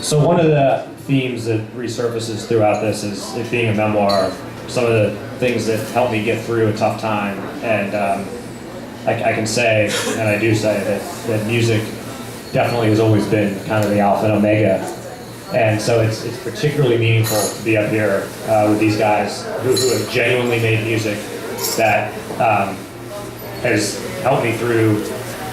So one of the themes that resurfaces throughout this is it being a memoir, some of the things that helped me get through a tough time. And I can say, and I do say, that music definitely has always been kind of the alpha and omega. And so it's particularly meaningful to be up here with these guys who have genuinely made music that has helped me through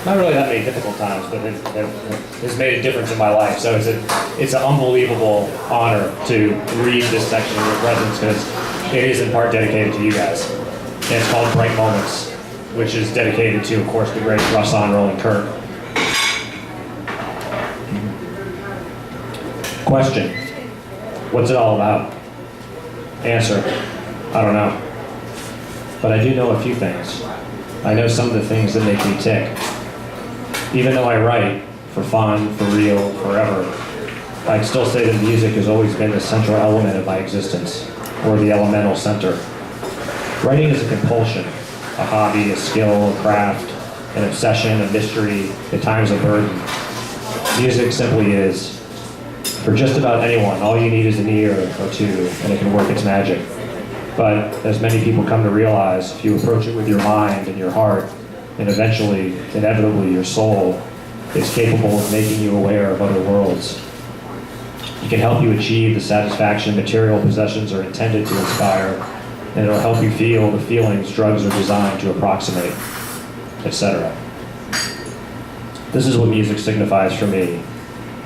not really that many difficult times, but has made a difference in my life. So it's an unbelievable honor to read this section of your presence, because it is in part dedicated to you guys. And it's called Bright Moments, which is dedicated to, of course, the great Rahsaan Roland Kirk. Question: what's it all about? Answer: I don't know. But I do know a few things. I know some of the things that make me tick. Even though I write for fun, for real, forever, I'd still say that music has always been the central element of my existence, or the elemental center. Writing is a compulsion, a hobby, a skill, a craft, an obsession, a mystery, at times a burden. Music simply is. For just about anyone, all you need is an ear or two, and it can work its magic. But as many people come to realize, if you approach it with your mind and your heart, and eventually, inevitably, your soul, it's capable of making you aware of other worlds. It can help you achieve the satisfaction material possessions are intended to inspire, and it'll help you feel the feelings drugs are designed to approximate, etc. This is what music signifies for me.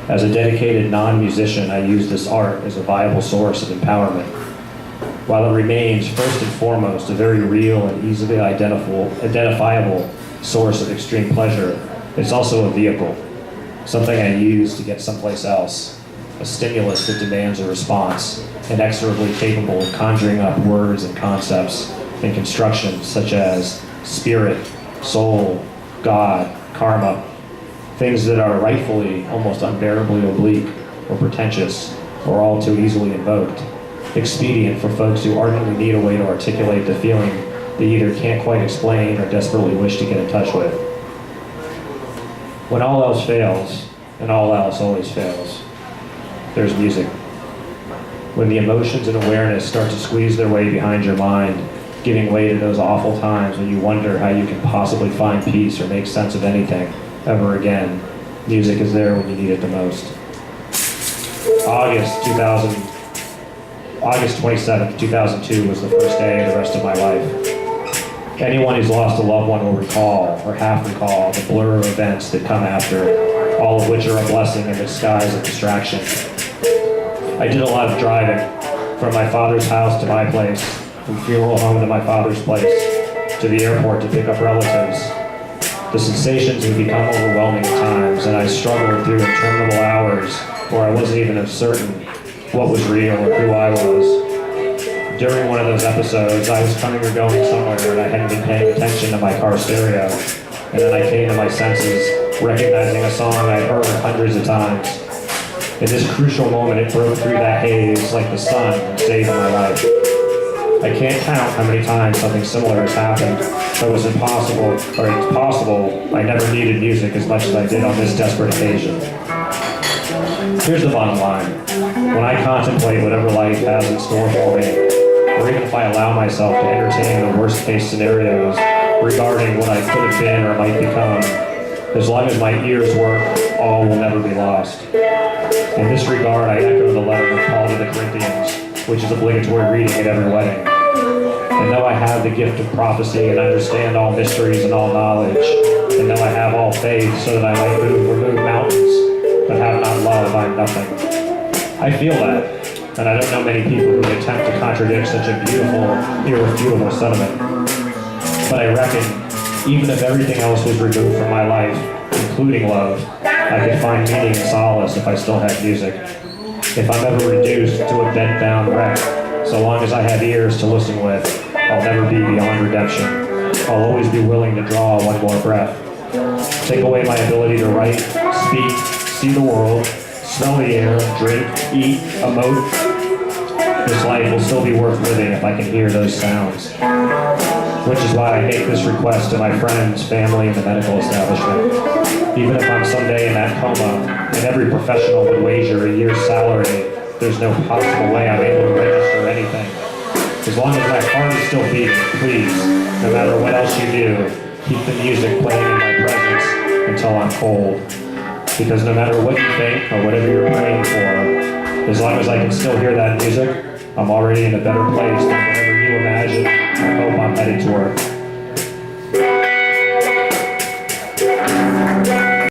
As a dedicated non-musician, I use this art as a viable source of empowerment. While it remains, first and foremost, a very real and easily identifiable source of extreme pleasure, it's also a vehicle, something I use to get someplace else, a stimulus that demands a response, inexorably capable of conjuring up words and concepts and constructions such as spirit, soul, God, karma, things that are rightfully almost unbearably oblique or pretentious or all too easily invoked, expedient for folks who ardently need a way to articulate the feeling they either can't quite explain or desperately wish to get in touch with. When all else fails, and all else always fails, there's music. When the emotions and awareness start to squeeze their way behind your mind, giving way to those awful times when you wonder how you can possibly find peace or make sense of anything ever again, music is there when you need it the most. August 27th, 2002 was the first day of the rest of my life. Anyone who's lost a loved one will recall, or half recall, the blur of events that come after, all of which are a blessing in disguise of distraction. I did a lot of driving, from my father's house to my place, from funeral home to my father's place, to the airport to pick up relatives. The sensations would become overwhelming at times, and I struggled through interminable hours where I wasn't even certain what was real or who I was. During one of those episodes, I was coming or going somewhere and I hadn't been paying attention to my car stereo, and then I came to my senses, recognizing a song I'd heard hundreds of times. In this crucial moment, it broke through that haze like the sun and saved my life. I can't count how many times something similar has happened, but it was impossible, or it's possible, I never needed music as much as I did on this desperate occasion. Here's the bottom line. When I contemplate whatever life has in store for me, or even if I allow myself to entertain the worst case scenarios regarding what I could have been or might become, as long as my ears work, all will never be lost. In this regard, I echo the letter of Paul to the Corinthians, which is obligatory reading at every wedding. And though I have the gift of prophecy and understand all mysteries and all knowledge, and though I have all faith so that I might remove mountains, but have not love, I am nothing. I feel that, and I don't know many people who would attempt to contradict such a beautiful, irrefutable sentiment. But I reckon, even if everything else was removed from my life, including love, I could find meaning and solace if I still had music. If I'm ever reduced to a bent-down wreck, so long as I have ears to listen with, I'll never be beyond redemption. I'll always be willing to draw one more breath. Take away my ability to write, speak, see the world, smell the air, drink, eat, emote. This life will still be worth living if I can hear those sounds. Which is why I make this request to my friends, family, and the medical establishment. Even if I'm someday in that coma, and every professional would wager a year's salary, there's no possible way I'm able to register anything. As long as my heart is still beating, please, no matter what else you do, keep the music playing in my presence until I'm cold. Because no matter what you think or whatever you're praying for, as long as I can still hear that music, I'm already in a better place than whatever you imagine or hope I'm headed toward.